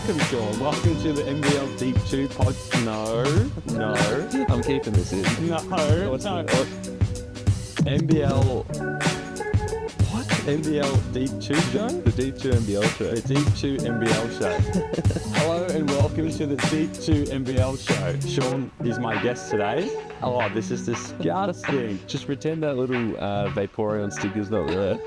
Welcome, Sean. Welcome to the NBL Deep Two pod. No. I'm keeping this in. No. NBL. What? NBL Deep Two show? The Deep Two NBL Show. The Deep Two NBL show. Hello and welcome to the Deep Two NBL show. Sean is my guest today. Oh, this is disgusting. Just pretend that little Vaporeon sticker's not there.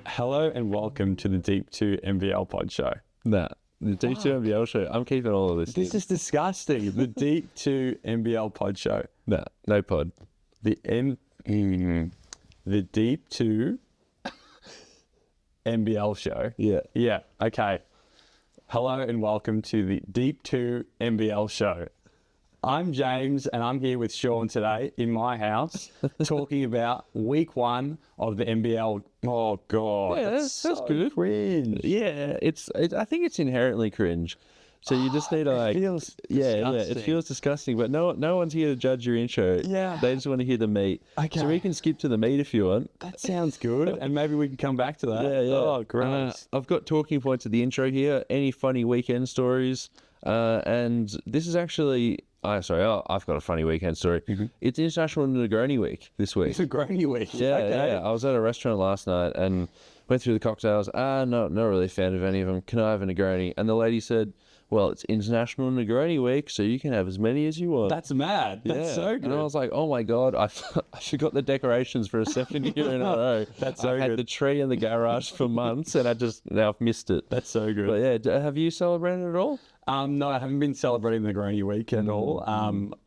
Hello and welcome to the Deep Two NBL pod show. Nah, the Deep Two NBL Show. I'm keeping all of this. This is disgusting. The Deep Two NBL pod show. Nah, no pod. The Deep Two NBL show. Yeah. Yeah. Okay. Hello and welcome to the Deep Two NBL show. I'm James and I'm here with Sean today in my house talking about week one of the NBL. Oh God. Yeah, that's good. Cringe. Yeah, I think it's inherently cringe. So you just need to like, it feels disgusting. But no one's here to judge your intro. Yeah. They just want to hear the meat. Okay. So we can skip to the meat if you want. That sounds good. And maybe we can come back to that. Yeah. Oh, great. I've got talking points at the intro here. Any funny weekend stories? And this is actually. I've got a funny weekend story. Mm-hmm. It's International Negroni Week this week. It's a Negroni Week. Yeah. I was at a restaurant last night and went through the cocktails. No, not really a fan of any of them. Can I have a Negroni? And the lady said, well, it's International Negroni Week, so you can have as many as you want. That's mad. That's so good. And I was like, oh my God, I forgot the decorations for a second year in a row. That's so good. I had the tree in the garage for months and now I've missed it. That's so good. But yeah, have you celebrated at all? No, I haven't been celebrating the Negroni Week at all.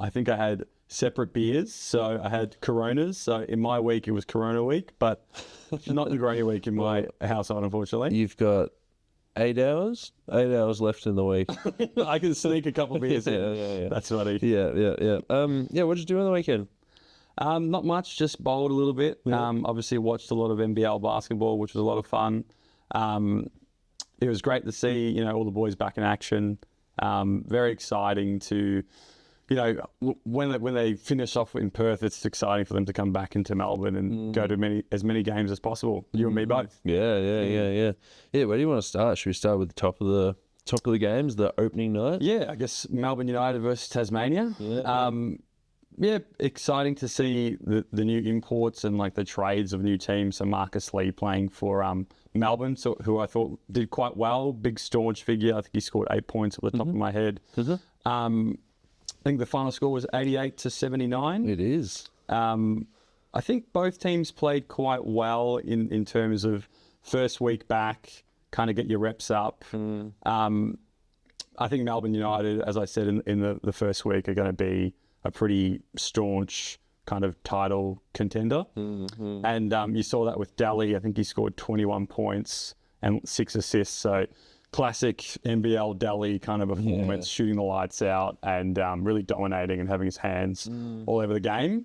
I think I had separate beers. So I had Coronas. So in my week, it was Corona Week, but not Negroni Week in my household, unfortunately. You've got 8 hours left in the week. I can sneak a couple of beers in. Yeah. That's funny. Yeah. What did you do on the weekend? Not much, just bowled a little bit. Yeah. Obviously watched a lot of NBL basketball, which was a lot of fun. It was great to see, all the boys back in action. Very exciting to, when they finish off in Perth, it's exciting for them to come back into Melbourne and go to as many games as possible. You and me both. Yeah. Yeah, where do you want to start? Should we start with the top of the games, the opening night? Yeah, I guess Melbourne United versus Tasmania. Yeah. Exciting to see the new imports and like the trades of new teams. So Marcus Lee playing for Melbourne, who I thought did quite well. Big staunch figure. I think he scored 8 points at the top of my head. I think the final score was 88-79. It is. I think both teams played quite well in terms of first week back, kind of get your reps up. I think Melbourne United, as I said in the first week, are going to be a pretty staunch kind of title contender. And you saw that with Daly. I think he scored 21 points and 6 assists. So classic NBL Daly kind of performance, shooting the lights out and really dominating and having his hands all over the game.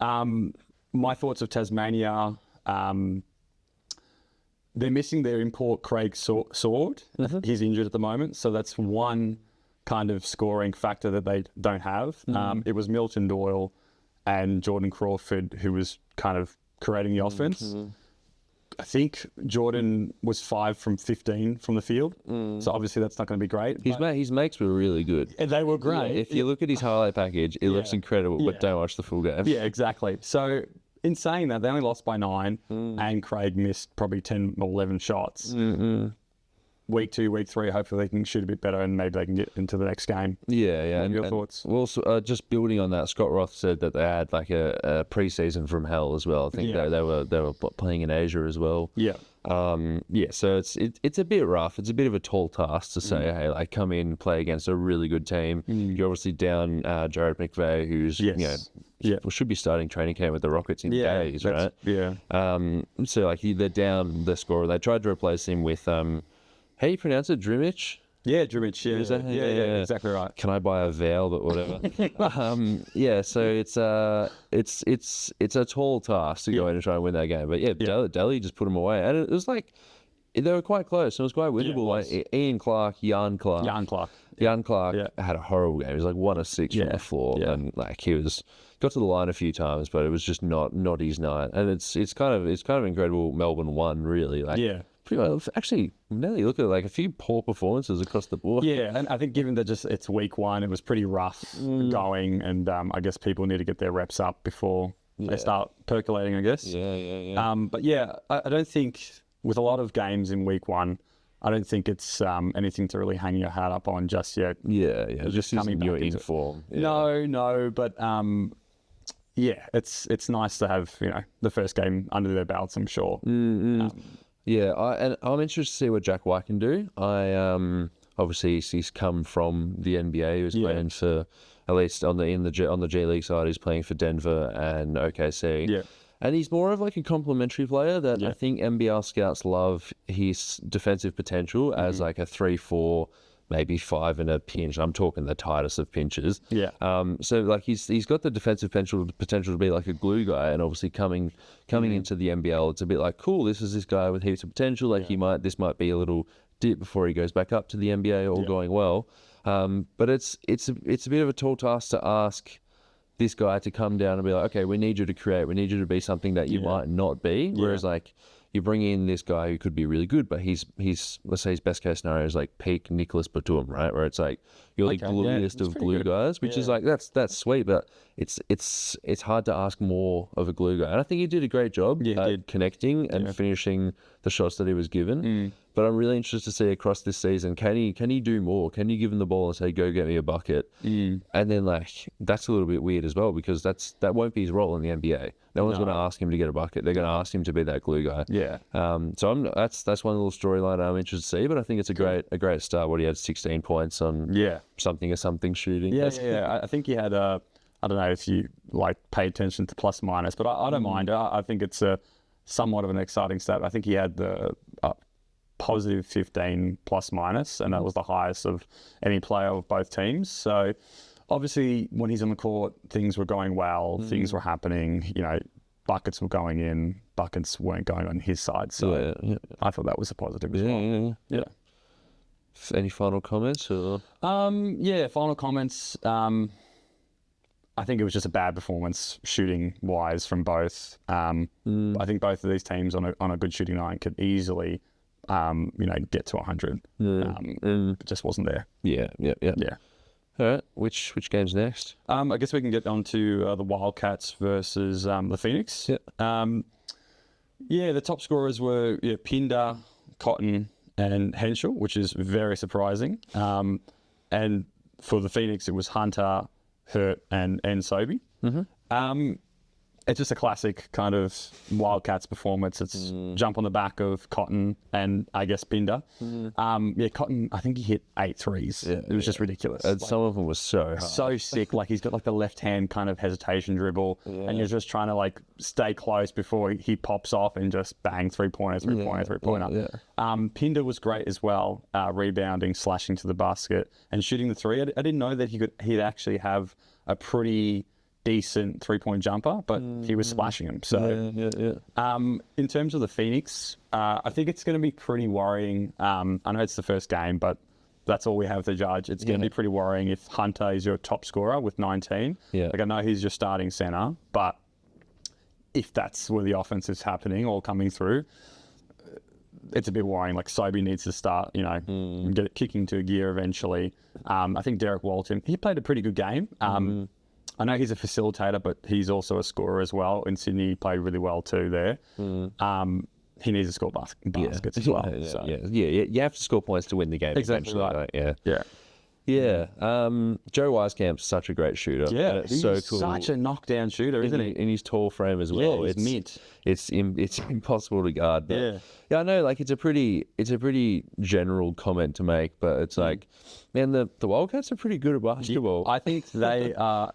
My thoughts of Tasmania, they're missing their import Craig Sword. He's injured at the moment. So that's one kind of scoring factor that they don't have. It was Milton Doyle and Jordan Crawford who was kind of creating the offense. I think Jordan was 5 from 15 from the field. So obviously that's not going to be great. His makes were really good. They were great. Yeah, if you look at his highlight package, it looks incredible, but don't watch the full game. Yeah, exactly. So in saying that, they only lost by 9 and Craig missed probably 10 or 11 shots. Week 2, week 3, hopefully they can shoot a bit better and maybe they can get into the next game. Yeah. What are your thoughts? Well, just building on that, Scott Roth said that they had like a pre-season from hell as well. I think they were playing in Asia as well. Yeah. So it's a bit rough. It's a bit of a tall task to say, hey, like come in, play against a really good team. You're obviously down Jared McVeigh, who's should be starting training camp with the Rockets in days, right? Yeah. So like they're down the scorer. They tried to replace him with how do you pronounce it? Drimmich? Yeah, Drimmich. Yeah, Is that, yeah, exactly right. Can I buy a veil? But whatever. So it's a tall task to go in and try and win that game. But Daly just put him away, and it was like they were quite close. It was quite winnable. Like Jan Clark had a horrible game. He was like 1 of 6 from the floor, and like he got to the line a few times, but it was just not his night. And it's kind of incredible. Melbourne won really. pretty well. Actually, now that you look at it, like a few poor performances across the board. Yeah, and I think given that just it's week one, it was pretty rough going, and I guess people need to get their reps up before they start percolating, I guess. Yeah. But yeah, I don't think with a lot of games in week one, I don't think it's anything to really hang your hat up on just yet. Yeah. Just coming your back into inform. Yeah. No, but yeah, it's nice to have the first game under their belts, I'm sure. Yeah, I'm interested to see what Jack White can do. Obviously he's come from the NBA. He was playing for, at least on the G League side, he's playing for Denver and OKC. Yeah. And he's more of like a complementary player that I think NBL scouts love his defensive potential as like a 3-4, maybe 5 in a pinch. I'm talking the tightest of pinches. Yeah. So like he's got the defensive potential to be like a glue guy, and obviously coming into the NBL, it's a bit like, cool, this is this guy with heaps of potential. Like this might be a little dip before he goes back up to the NBA, all going well. But it's a bit of a tall task to ask this guy to come down and be like, okay, we need you to create, we need you to be something that you might not be. Whereas like you bring in this guy who could be really good, but he's let's say his best case scenario is like peak Nicholas Batum, right? Where it's like you're the gluiest of glue guys, which is like that's sweet, but it's hard to ask more of a glue guy. And I think he did a great job at connecting and finishing the shots that he was given. But I'm really interested to see across this season, can he do more? Can you give him the ball and say, go get me a bucket? And then like that's a little bit weird as well, because that won't be his role in the NBA. No one's going to ask him to get a bucket. They're going to ask him to be that glue guy. Yeah. So that's one little storyline I'm interested to see. But I think it's a great start. What he had 16 points on something shooting. Yeah. I think he had I don't know if you like pay attention to plus minus, but I don't mind. I think it's a somewhat of an exciting stat. I think he had the positive 15 plus minus, and that was the highest of any player of both teams. So obviously when he's on the court, things were going well, things were happening, buckets were going in, buckets weren't going on his side. So I thought that was a positive as well. Yeah. Any final comments? Or? Final comments. I think it was just a bad performance shooting wise from both. I think both of these teams on a good shooting night could easily get to 100. It just wasn't there. Yeah. All right, which game's next? I guess we can get on to the Wildcats versus the Phoenix. The top scorers were Pinder, Cotton, and Henschel, which is very surprising. And for the Phoenix, it was Hunter, Hurt, and Sobey. It's just a classic kind of Wildcats performance. It's jump on the back of Cotton and I guess Pinder. Cotton, I think he hit 8 threes. It was just ridiculous. And some of them were so hard. So sick. Like he's got like the left hand kind of hesitation dribble, and you're just trying to like stay close before he pops off and just bang 3-pointer. Pinder was great as well, rebounding, slashing to the basket, and shooting the three. I didn't know that he'd actually have a pretty decent 3-point jumper, but he was splashing them. So, in terms of the Phoenix, I think it's going to be pretty worrying. I know it's the first game, but that's all we have to judge. It's going to be pretty worrying if Hunter is your top scorer with 19. Like I know he's your starting center, but if that's where the offense is happening or coming through, it's a bit worrying. Like Sobey needs to start, get it kicking to a gear eventually. I think Derek Walton, he played a pretty good game. I know he's a facilitator, but he's also a scorer as well. In Sydney, he played really well too there. He needs to score baskets as well. You have to score points to win the game. Exactly right. Joe Wisecamp's such a great shooter. He's so cool. Such a knockdown shooter, isn't he? In his tall frame as well. He's mint. It's impossible to guard. But I know. Like it's a pretty general comment to make, but it's like, man, the Wildcats are pretty good at basketball. I think they are.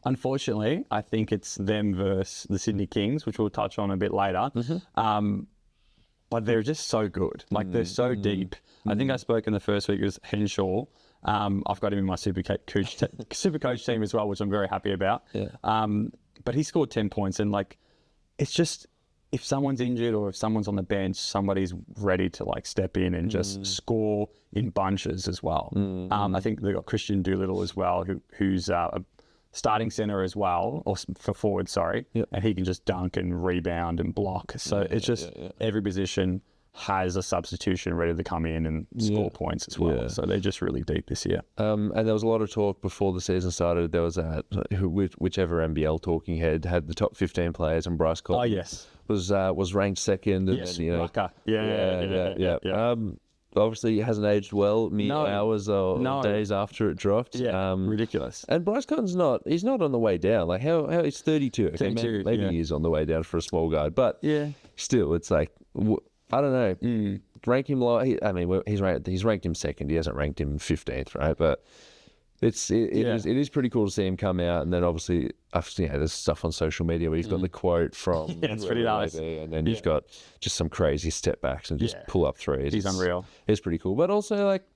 Unfortunately, I think it's them versus the Sydney Kings, which we'll touch on a bit later. But they're just so good. Like they're so deep. I think I spoke in the first week. It was Henschel. I've got him in my super coach team as well, which I'm very happy about. But he scored 10 points, and like, it's just if someone's injured or if someone's on the bench, somebody's ready to like step in and just score in bunches as well. I think they got Christian Doolittle as well, who's a starting center as well, or for forward, sorry, and he can just dunk and rebound and block. So it's just every position has a substitution ready to come in and score points as well. So they're just really deep this year. And there was a lot of talk before the season started. There was whichever NBL talking head had the top 15 players, and Bryce Cotton was ranked second. And Yes, then, yeah. Obviously, it hasn't aged well. Hours or days after it dropped. Yeah, ridiculous. And Bryce Cotton's he's not on the way down. Like how he's 32. Okay, 32, maybe he is on the way down for a small guard, but still, it's like I don't know. Rank him low. He's ranked him second. He hasn't ranked him 15th, right? But it is pretty cool to see him come out, and then obviously there's stuff on social media where he's got the quote from it's pretty nice, and then you've got just some crazy step backs and just pull up threes. He's unreal. It's pretty cool, but also like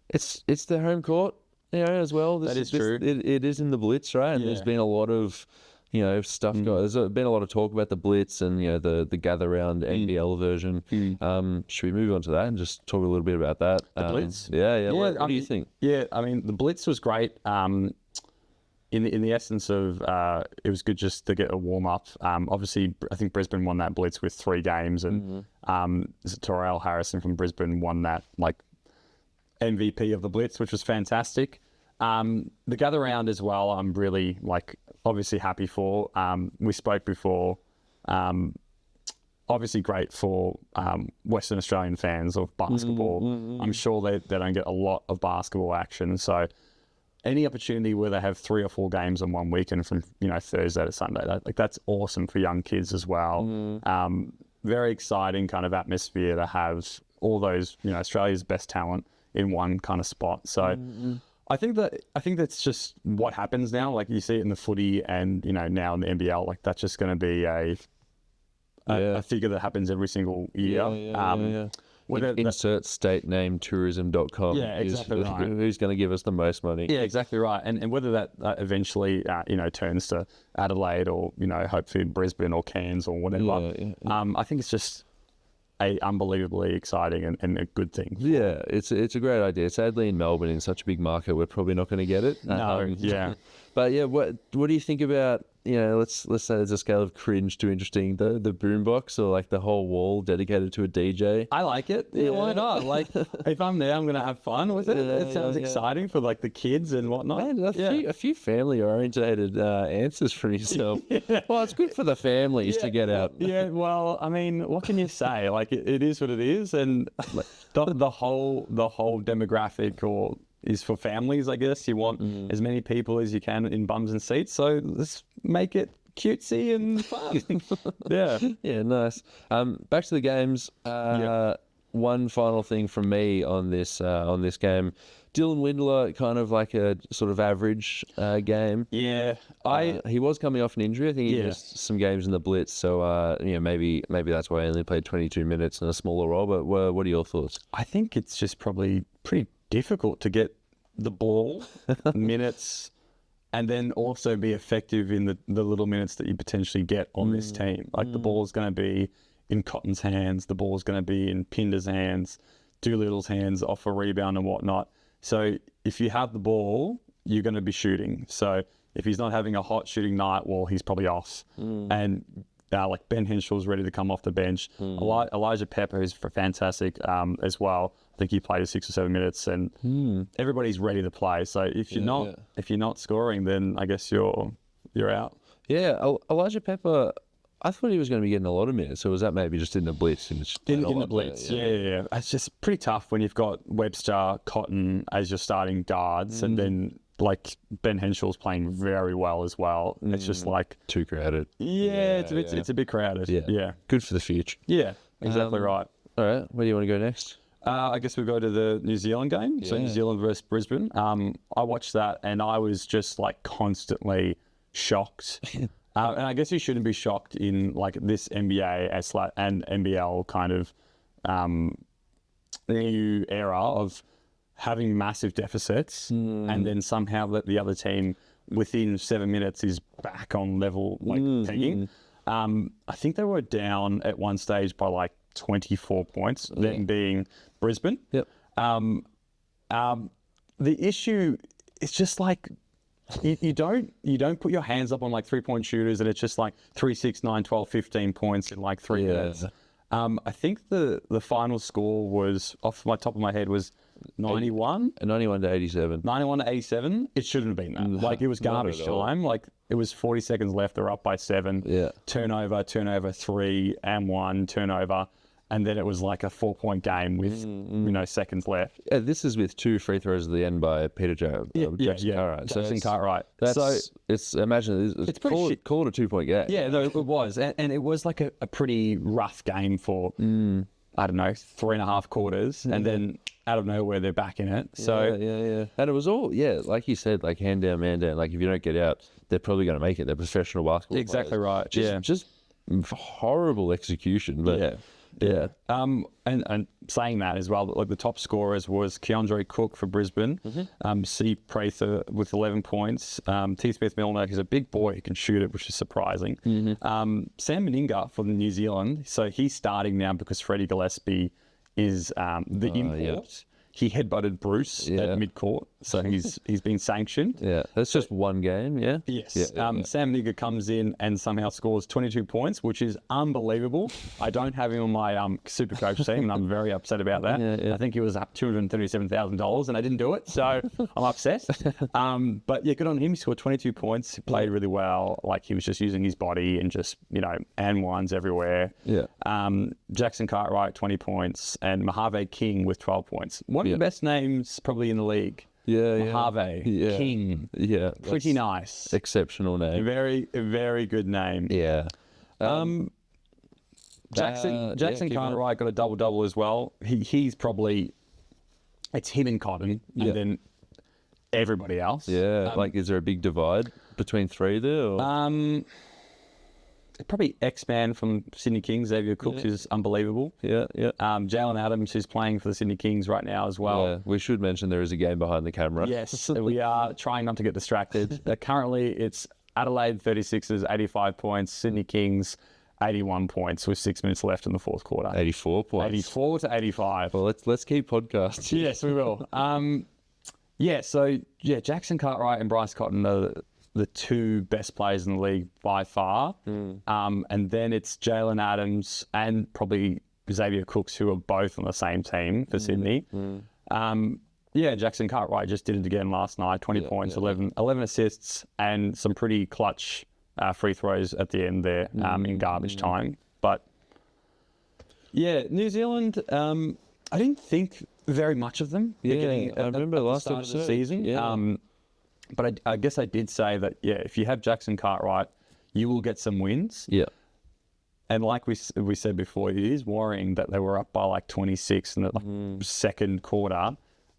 it's their home court, as well. That is true. It is in the Blitz, right? And there's been a lot of stuff going. There's been a lot of talk about the Blitz and the gather round NBL version. Should we move on to that and just talk a little bit about that? The Blitz. What do you think? Yeah, I mean the Blitz was great. In the essence of it was good just to get a warm up. Obviously, I think Brisbane won that Blitz with 3 games, and Terrell Harrison from Brisbane won that like MVP of the Blitz, which was fantastic. The gather round as well, I'm really obviously happy for. We spoke before. Obviously great for Western Australian fans of basketball. I'm sure they don't get a lot of basketball action. So any opportunity where they have 3 or 4 games in one weekend from Thursday to Sunday, that's awesome for young kids as well. Very exciting kind of atmosphere to have all those Australia's best talent in one kind of spot. So I think that's just what happens now. Like you see it in the footy, and now in the NBL, like that's just going to be a figure that happens every single year. Insert state name tourism.com. Yeah, exactly right. Who's going to give us the most money? Yeah, exactly right. And whether that eventually turns to Adelaide or hopefully Brisbane or Cairns or whatever. I think it's just unbelievably exciting and a good thing. Yeah, it's a great idea. Sadly, in Melbourne, in such a big market, we're probably not going to get it. No, But what do you think about let's say there's a scale of cringe to interesting, the boombox or like the whole wall dedicated to a DJ? I like it. Yeah, why not? Like if I'm there, I'm going to have fun with it. It sounds exciting for like the kids and whatnot. Man, a few family orientated answers from yourself. Well, it's good for the families to get out. Yeah, well, I mean, what can you say? Like it is what it is, and the whole demographic is for families, I guess. You want as many people as you can in bums and seats, so let's make it cutesy and fun. Yeah, nice. Back to the games. One final thing from me on this game. Dylan Windler, kind of like a sort of average game. Yeah, he was coming off an injury. I think he missed some games in the Blitz, so maybe that's why he only played 22 minutes in a smaller role. But what are your thoughts? I think it's just probably pretty difficult to get the ball minutes and then also be effective in the little minutes that you potentially get on this team. Like the ball is going to be in Cotton's hands, the ball is going to be in Pinder's hands, Doolittle's hands off a rebound and whatnot. So if you have the ball, you're going to be shooting. So if he's not having a hot shooting night, well, he's probably off. And like Ben Henshaw's ready to come off the bench. Elijah Pepper is fantastic as well. I think he played 6 or 7 minutes, and everybody's ready to play. So if you're not scoring, then I guess you're out. Yeah, Elijah Pepper, I thought he was going to be getting a lot of minutes. So was that maybe just in the Blitz? In the Blitz, yeah. It's just pretty tough when you've got Webster, Cotton as your starting guards, and then like Ben Henshaw's playing very well as well. It's just like too crowded. It's a bit crowded. Yeah. Good for the future. Yeah, exactly right. All right, where do you want to go next? I guess we'll go to the New Zealand game. So New Zealand versus Brisbane. I watched that and I was just like constantly shocked. And I guess you shouldn't be shocked in like this NBA and NBL kind of new era of having massive deficits and then somehow let the other team within 7 minutes is back on level pegging. I think they were down at one stage by like 24 points, then being Brisbane. Yep. The issue is just like you don't put your hands up on like 3-point shooters and it's just like 3, 6, 9, 12, 15 points in like 3 minutes. I think the final score was, off my top of my head, was 91? 91 to 87. 91 to 87? It shouldn't have been that. Like, it was garbage time. Like, it was 40 seconds left. They're up by 7. Yeah. Turnover, 3 and 1, turnover. And then it was like a 4-point game with, seconds left. Yeah, this is with 2 free throws at the end by Peter Jackson Cartwright. Jackson Cartwright. Imagine it's called a 2-point game. Yeah, no, it was. And it was like a pretty rough game for, I don't know, 3.5 quarters. And then out of nowhere, they're back in it. So Yeah. And it was all, like you said, like hand down, man down. Like if you don't get out, they're probably going to make it. They're professional basketball exactly players. right. Just horrible execution. But yeah. And saying that as well, like the top scorers was Keandre Cook for Brisbane, C. Prather with 11 points, T. Smith Milner, who's a big boy who can shoot it, which is surprising. Sam Meninga for the New Zealand, so he's starting now because Freddie Gillespie is the import. He headbutted Bruce at midcourt, so he's been sanctioned. Yeah, that's just one game, yeah? Yes. Sam Meninga comes in and somehow scores 22 points, which is unbelievable. I don't have him on my super coach team, and I'm very upset about that. I think he was up $237,000, and I didn't do it, so I'm upset. But yeah, good on him. He scored 22 points. He played really well. Like, he was just using his body and just, and ones everywhere. Yeah. Jackson Cartwright, 20 points, and Mojave King with 12 points. One of the best names probably in the league. Mojave King. Yeah. Pretty nice. Exceptional name. Very good name. Yeah. Jackson Cartwright got a double-double as well. He's probably, it's him and Cotton, and then everybody else. Yeah. Is there a big divide between 3 there? Or? Probably X-Man from Sydney Kings, Xavier Cooks, is unbelievable. Yeah. Jalen Adams, who's playing for the Sydney Kings right now as well. Yeah. We should mention there is a game behind the camera. Yes, we are trying not to get distracted. Currently, it's Adelaide 36ers, 85 points, Sydney Kings, 81 points with 6 minutes left in the fourth quarter. 84 points. 84 to 85. Well, let's keep podcasts. Yes, we will. Jackson Cartwright and Bryce Cotton are the 2 best players in the league by far. And then it's Jalen Adams and probably Xavier Cooks, who are both on the same team for Sydney. Jackson Cartwright just did it again last night, 20 points, 11 assists, and some pretty clutch free throws at the end there in garbage time. But New Zealand, I didn't think very much of them. I remember at last the start episode. of the season. But I guess I did say that, if you have Jackson Cartwright, you will get some wins. Yeah. And like we said before, it is worrying that they were up by like 26 in the second quarter,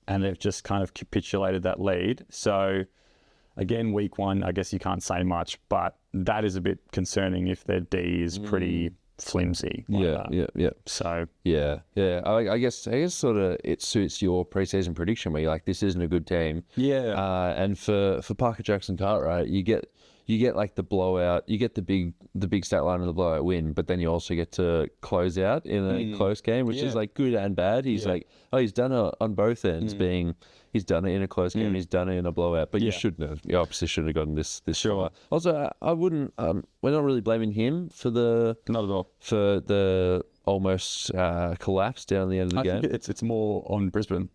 and they've just kind of capitulated that lead. So, again, week 1, I guess you can't say much, but that is a bit concerning if their D is pretty flimsy. Yeah. So I guess sort of it suits your preseason prediction where you're like, this isn't a good team. Yeah. And for Parker Jackson Cartwright, you get like the blowout, you get the big stat line of the blowout win, but then you also get to close out in a close game, which is like good and bad. He's like, he's done it on both ends, being he's done it in a close game, he's done it in a blowout, but you obviously shouldn't have gotten this Sure. far. Also, I wouldn't. We're not really blaming him for not at all for the almost collapse down the end of the game. Think it's more on Brisbane.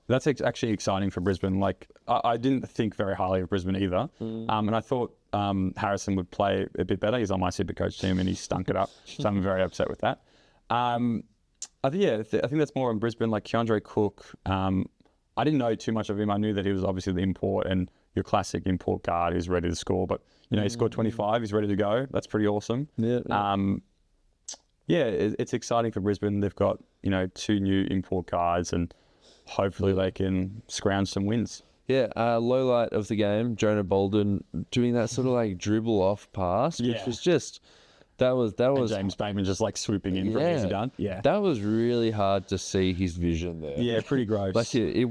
That's actually exciting for Brisbane. Like, I didn't think very highly of Brisbane either, and I thought Harrison would play a bit better. He's on my super coach team and he stunk it up, so I'm very upset with that. I think that's more on Brisbane. Like Keandre Cook, I didn't know too much of him. I knew that he was obviously the import and your classic import guard who's ready to score, but he scored 25. He's ready to go. That's pretty awesome. It's exciting for Brisbane. They've got 2 new import guards, and hopefully they can scrounge some wins. Yeah, low light of the game, Jonah Bolden doing that sort of like dribble off pass, which was just And James Bateman just like swooping in from easy done. Yeah. That was really hard to see his vision there. Yeah, pretty gross. Like you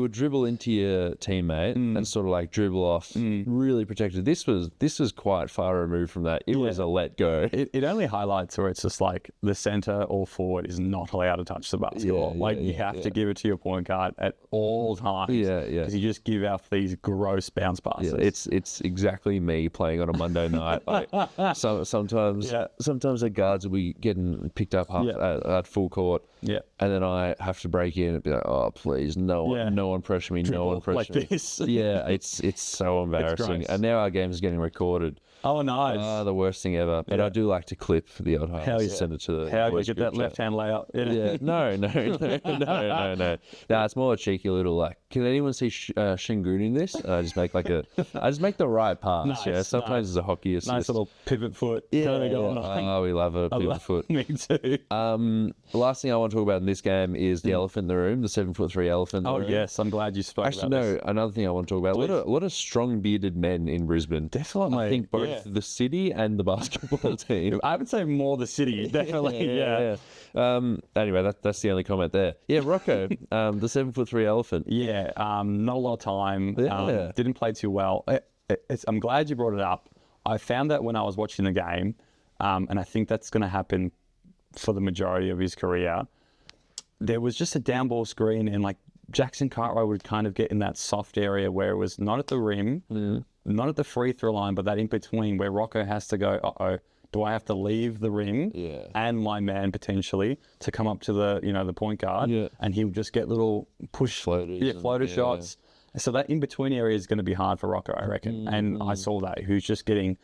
would dribble into your teammate and sort of like dribble off, really protected. This was quite far removed from that. It was a let go. It only highlights where it's just like the center or forward is not allowed to touch the basketball. You have to give it to your point guard at all times. Yeah. Because you just give out these gross bounce passes. Yeah, it's exactly me playing on a Monday night. Like, sometimes the guards will be getting picked up at full court. Yeah. And then I have to break in and be like, oh, please, no one pressure me, no one pressure me. This. Yeah, it's so embarrassing. And now our game is getting recorded. Oh, nice. The worst thing ever. But I do like to clip the odd highlights, send it to the How you get that left-hand layup. Yeah. No. Nah, it's more a cheeky little like, can anyone see Shingun in this? I just make the right pass. Nice, Sometimes it's a hockey assist. Nice little pivot foot. Oh, we love a pivot foot. Me too. The last thing I want to talk about in this game is the elephant in the room, the 7'3" elephant in the room. Oh, yes. I'm glad you spoke about this. Another thing I want to talk about. A lot of strong bearded men in Brisbane. Definitely. I think both the city and the basketball team. I would say more the city, definitely. Yeah. Anyway, that's the only comment there. Yeah, Rocco, the 7'3" elephant. Yeah, not a lot of time. Didn't play too well. I'm glad you brought it up. I found that when I was watching the game, and I think that's going to happen for the majority of his career. There was just a down ball screen, and like Jackson Cartwright would kind of get in that soft area where it was not at the rim, not at the free throw line, but that in between where Rocco has to go, do I have to leave the rim and my man potentially to come up to the point guard? Yeah. And he'll just get little push floater shots. So that in between area is going to be hard for Rocco, I reckon. And I saw that. Who's just getting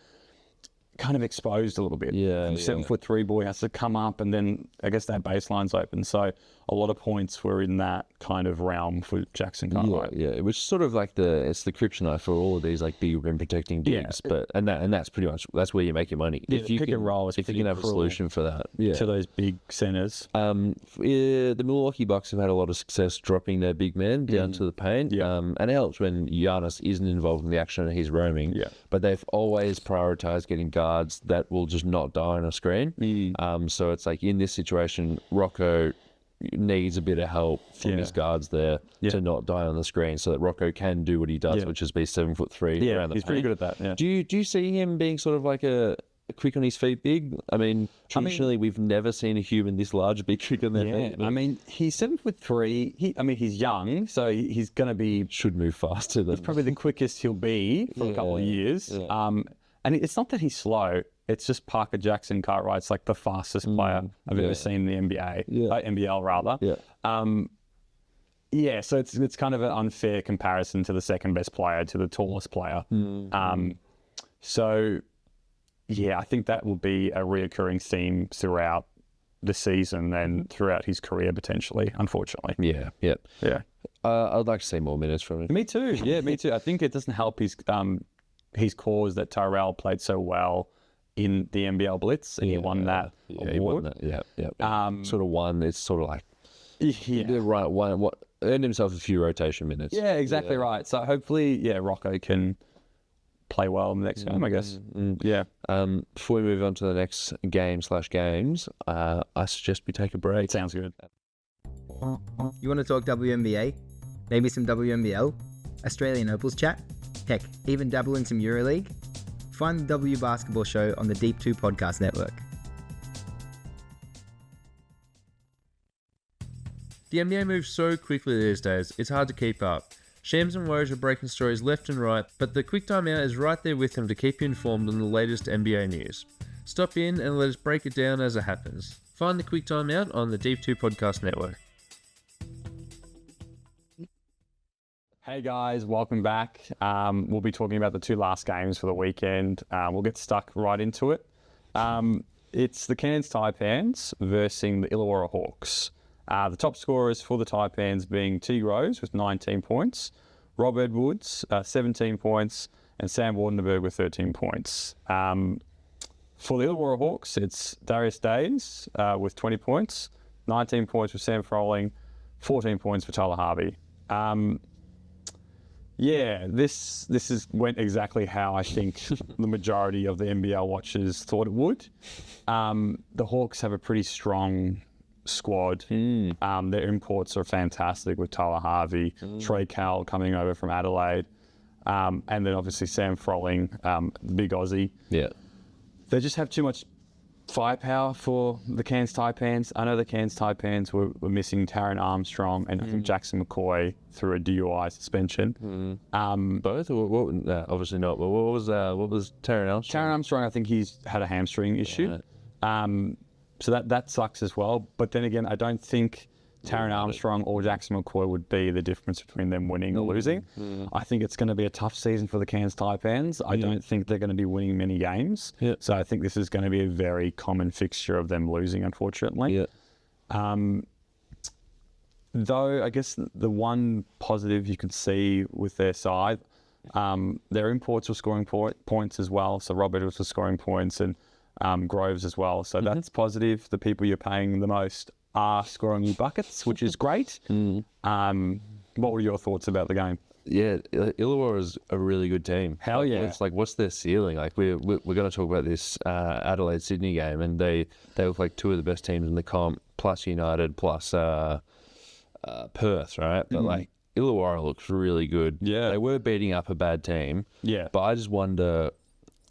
kind of exposed a little bit. 7'3" boy has to come up, and then I guess that baseline's open. So a lot of points were in that kind of realm for Jackson Cartwright. Yeah, which is sort of like it's the kryptonite for all of these like big rim protecting gigs. But that's pretty much where you make your money. If you can roll, if you can have a solution for that. To those big centers. The Milwaukee Bucks have had a lot of success dropping their big men down to the paint. And it helps when Giannis isn't involved in the action and he's roaming. Yeah. But they've always prioritized getting guards that will just not die on a screen. So it's like in this situation, Rocco needs a bit of help from his guards there to not die on the screen, so that Rocco can do what he does, which is be 7'3" around the he's paint. pretty good at that. Yeah. Do you see him being sort of like a quick on his feet big? I mean, traditionally we've never seen a human this large be quick on their feet. I mean, he's 7'3". He's young, so he's going to be should move faster. That's probably the quickest he'll be for a couple of years. And it's not that he's slow. It's just Parker Jackson Cartwright's like the fastest player I've ever seen in the NBA, NBL rather. So it's kind of an unfair comparison to the second best player, to the tallest player. So I think that will be a reoccurring theme throughout the season and throughout his career potentially, unfortunately. I'd like to see more minutes from him. Me too. Yeah, me too. I think it doesn't help his cause that Tyrell played so well in the NBL Blitz, and he won that award. He won that, sort of won. It's sort of like earned himself a few rotation minutes. Yeah, exactly right. So hopefully, Rocco can play well in the next game, I guess. Before we move on to the next games, I suggest we take a break. Sounds good. You want to talk WNBA? Maybe some WNBL? Australian Opals chat? Heck, even dabble in some EuroLeague? Find the W Basketball Show on the Deep Two podcast network. The NBA moves so quickly these days, it's hard to keep up. Shams and Woj are breaking stories left and right, but the Quick Timeout is right there with them to keep you informed on the latest NBA news. Stop in and let us break it down as it happens. Find the Quick Timeout on the Deep Two podcast network. Hey guys, welcome back. We'll be talking about the two last games for the weekend. We'll get stuck right into it. It's the Cairns Taipans versus the Illawarra Hawks. The top scorers for the Taipans being T. Rose with 19 points, Rob Edwards 17 points, and Sam Wardenberg with 13 points. For the Illawarra Hawks, it's Darius Days with 20 points, 19 points for Sam Froling, 14 points for Tyler Harvey. Yeah, this went exactly how I think the majority of the NBL watchers thought it would. The Hawks have a pretty strong squad. Their imports are fantastic with Tyler Harvey, Trey Cal coming over from Adelaide, and then obviously Sam Froling, the big Aussie. Yeah. They just have too much firepower for the Cairns Taipans. I know the Cairns Taipans were missing Taron Armstrong and I think Jackson McCoy through a DUI suspension. Both? Or what? No, obviously not. But what was Taron Armstrong? Taron Armstrong, I think he's had a hamstring issue. So that sucks as well. But then again, I don't think Taron Armstrong or Jackson McCoy would be the difference between them winning or losing. I think it's going to be a tough season for the Cairns Taipans. I don't think they're going to be winning many games. So I think this is going to be a very common fixture of them losing, unfortunately. Though I guess the one positive you could see with their side, their imports were scoring points as well. So Rob Edwards was scoring points and Groves as well. So that's positive. The people you're paying the most are scoring you buckets, which is great. What were your thoughts about the game? Yeah, Illawarra is a really good team. Hell yeah! It's like, what's their ceiling? Like we're going to talk about this Adelaide Sydney game, and they look like two of the best teams in the comp, plus United, plus Perth, right? But like Illawarra looks really good. Yeah, they were beating up a bad team. Yeah, but I just wonder.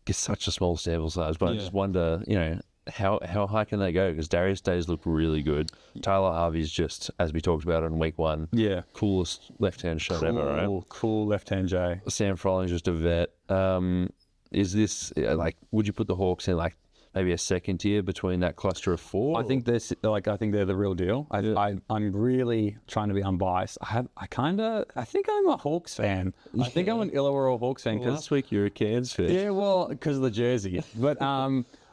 It's such a small sample size, but I just wonder, how high can they go? Because Darius Days looked really good. Tyler Harvey's just, as we talked about in week 1, coolest left-hand shot ever, right? Cool left-hand J. Sam Froling's just a vet. Is this, would you put the Hawks in, maybe a second tier between that cluster of 4? I think they're the real deal. I'm really trying to be unbiased. I think I'm a Hawks fan. I think I'm an Illawarra Hawks fan. Last week you were a Cairns fan. Yeah, well, because of the jersey. But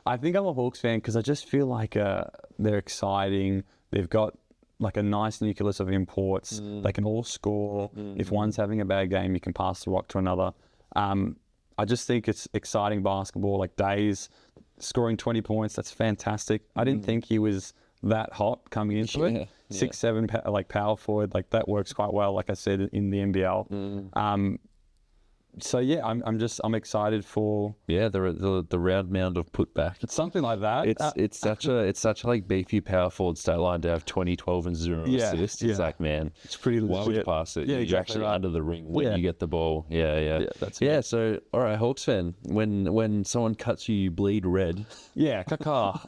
I think I'm a Hawks fan because I just feel like they're exciting. They've got like a nice nucleus of imports. They can all score. If one's having a bad game, you can pass the rock to another. I just think it's exciting basketball. Like Days scoring 20 points, that's fantastic. I didn't think he was that hot coming into it. 6'7", power forward, that works quite well. Like I said in the NBL. So yeah, I'm excited for the round mound of putback. It's something like that. It's such a beefy power forward stat line to have 20, 12, and 0 assists. It's like, man, it's pretty legit. Why would you pass it? Yeah, you're actually under the ring when you get the ball. Yeah. So all right, Hawks fan, when someone cuts you, you bleed red. Yeah, kaka.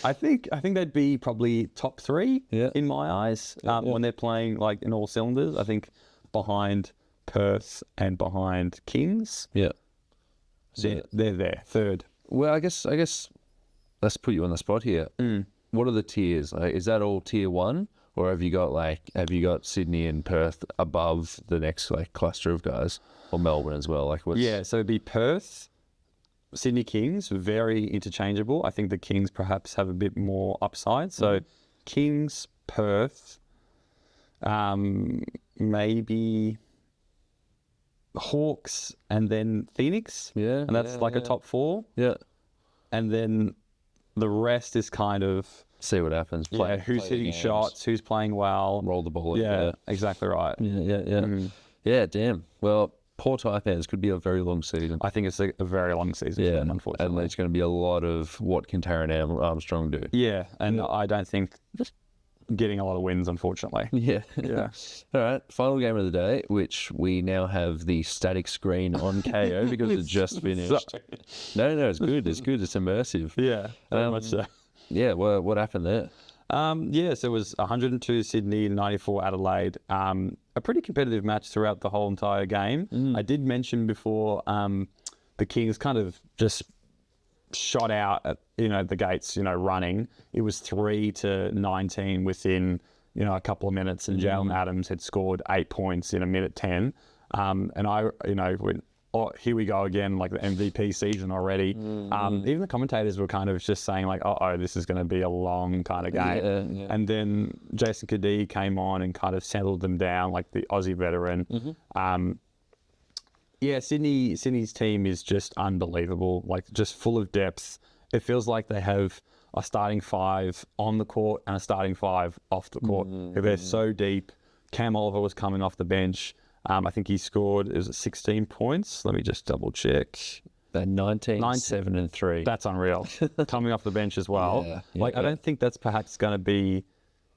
I think they'd be probably top 3 in my eyes when they're playing in all cylinders. I think behind Perth and behind Kings. Yeah. They're there, third. Well, I guess let's put you on the spot here. What are the tiers? Is that all tier 1? Or have you got Sydney and Perth above the next cluster of guys? Or Melbourne as well? Yeah, so it'd be Perth, Sydney Kings, very interchangeable. I think the Kings perhaps have a bit more upside. So Kings, Perth, maybe Hawks and then Phoenix. Yeah. And that's a top 4. Yeah. And then the rest is kind of see what happens. Who's hitting shots, who's playing well. Roll the ball. Yeah, exactly right. Yeah. Yeah, damn. Well, poor Taipans could be a very long season. I think it's a very long season for them, unfortunately. And it's going to be a lot of what can Taron Armstrong do. Yeah, and I don't think getting a lot of wins, unfortunately. Yeah. All right, final game of the day, which we now have the static screen on KO because it just finished. No, it's good. It's good. It's immersive. Yeah, very much so. Yeah, well, what happened there? So it was 102 Sydney, 94 Adelaide. A pretty competitive match throughout the whole entire game. I did mention before the Kings kind of just shot out at the gates, running. It was 3-19 within a couple of minutes, and Jalen Adams had scored 8 points in a minute 10. And I went, oh, here we go again, the MVP season already. Even the commentators were kind of just saying this is going to be a long kind of game. Yeah. And then Jason Kadee came on and kind of settled them down, the Aussie veteran. Sydney's team is just unbelievable, just full of depth. It feels like they have a starting 5 on the court and a starting 5 off the court. They're so deep. Cam Oliver was coming off the bench. I think he scored, it was 16 points. Let me just double check. They're 19, 7 and 3. That's unreal. Coming off the bench as well. I don't think that's perhaps going to be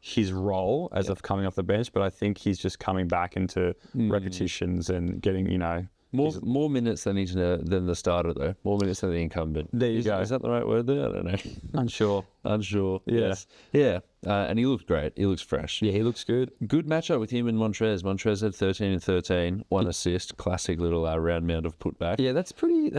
his role as of coming off the bench, but I think he's just coming back into repetitions and getting, more minutes than the starter though. More minutes than the incumbent. There you go. Is that the right word there? I don't know. Unsure. Yes. Yeah. And he looked great. He looks fresh. Yeah, he looks good. Good matchup with him and Montrez. Montrez had 13 and 13, 1 assist. Classic little round mound of putback. Yeah, that's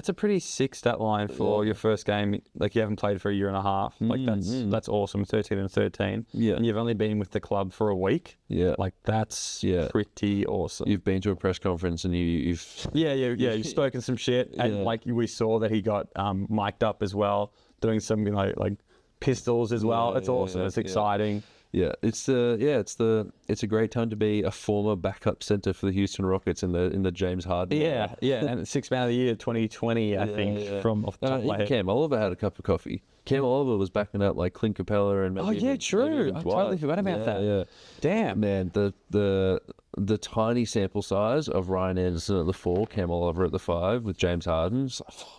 a pretty sick stat line for your first game. Like, you haven't played for a year and a half. Like, that's awesome. 13 and 13. Yeah. And you've only been with the club for a week. Yeah. Like, that's pretty awesome. You've been to a press conference and you've you've spoken some shit. And like, we saw that he got mic'd up as well, doing some like pistols as well. It's awesome. It's exciting. Yeah, it's a great time to be a former backup center for the Houston Rockets in the James Harden. Yeah, and Sixth Man of the Year 2020, I think, from off the top of my head. Cam Oliver had a cup of coffee. Cam Oliver was backing up like Clint Capella and maybe true. I totally forgot about that. Yeah, damn, man, the tiny sample size of Ryan Anderson at the 4, Cam Oliver at the 5 with James Harden.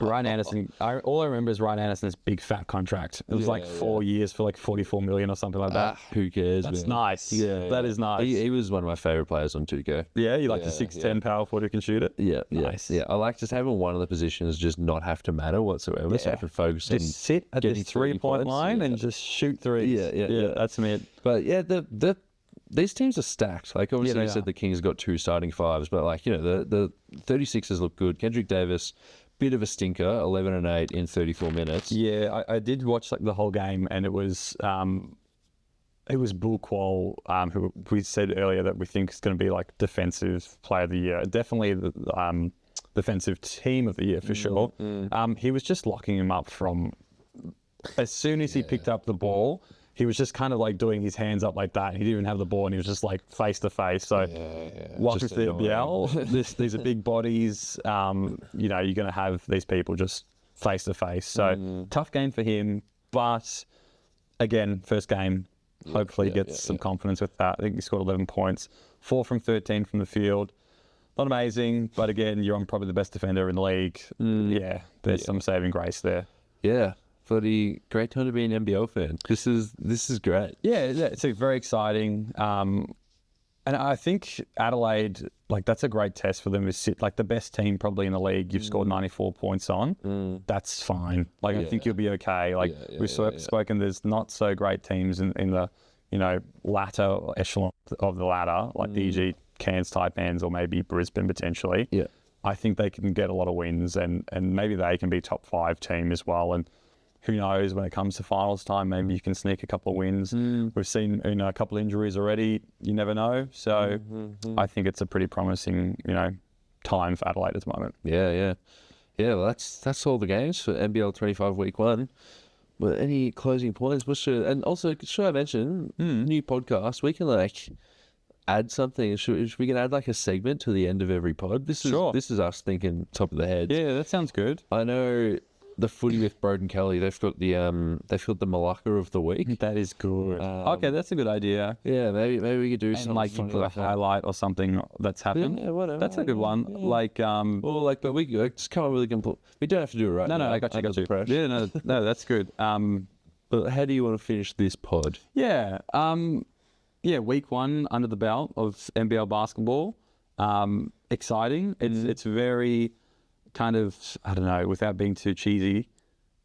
Ryan Anderson. All I remember is Ryan Anderson's big fat contract. It was 4 years for like $44 million or something like that. Who cares? That's man. Nice. Yeah, that is nice. He was one of my favorite players on 2K. Yeah, you like the 6'10" power forward who can shoot it. Yeah, nice. Yeah, I like just having one of the positions just not have to matter whatsoever. So I can focus on just sit at the 3-point line and just shoot threes. Yeah. That's me. But yeah, these teams are stacked. Like, obviously, you said the Kings got 2 starting 5s, but like, the 36ers look good. Kendrick Davis, bit of a stinker, 11 and 8 in 34 minutes. Yeah, I did watch like the whole game, and it was Bull Qual, who we said earlier that we think is going to be like defensive player of the year. Definitely the defensive team of the year for sure. He was just locking him up from as soon as he picked up the ball. He was just kind of like doing his hands up like that. He didn't even have the ball, and he was just like face to face. So, welcome to the NBL. These are big bodies. You're going to have these people just face to face. So, tough game for him. But again, first game, hopefully he gets some confidence with that. I think he scored 11 points, 4 from 13 from the field. Not amazing, but again, you're on probably the best defender in the league. There's some saving grace there. Yeah. Bloody great time to be an NBL fan. This is great. Yeah, it's very exciting. And I think Adelaide, like, that's a great test for them. Is sit like the best team probably in the league. You've scored 94 points on. That's fine. Like, I think you'll be okay. Like, we've spoken. There's not so great teams in the latter echelon of the ladder, like the EG Cairns Taipans or maybe Brisbane potentially. Yeah, I think they can get a lot of wins, and maybe they can be top 5 team as well. And who knows, when it comes to finals time, maybe you can sneak a couple of wins. We've seen a couple of injuries already. You never know. So I think it's a pretty promising time for Adelaide at the moment. Yeah. Well, that's all the games for NBL 25 week 1. But any closing points? And also, should I mention new podcast? We can add something. Should we can add like a segment to the end of every pod? This is us thinking top of the head. Yeah, that sounds good. I know. The footy with Broden Kelly, they've got the Malacca of the week. That is good. Okay, that's a good idea. Yeah, maybe we could do something like a highlight or something that's happened. Yeah, whatever. That's a good one. Yeah. But we just come up with we don't have to do it right now. No, I got you. Yeah, no, that's good. But how do you want to finish this pod? Yeah, week 1 under the belt of NBL basketball. Exciting. It's very kind of, I don't know, without being too cheesy,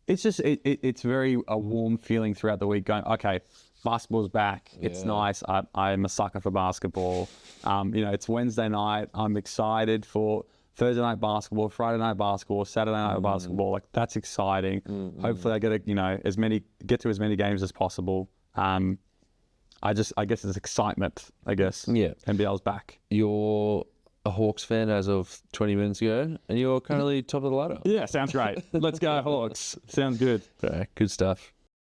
it's just it's very a warm feeling throughout the week going, okay, basketball's back. It's nice. I'm a sucker for basketball. It's Wednesday night. I'm excited for Thursday night basketball, Friday night basketball, Saturday night basketball. Like, that's exciting. Hopefully I get get to as many games as possible. I guess it's excitement, I guess. Yeah. NBL's back. You're a Hawks fan as of 20 minutes ago, and you're currently top of the ladder. Yeah, sounds great. Let's go Hawks. Sounds good. Okay, good stuff.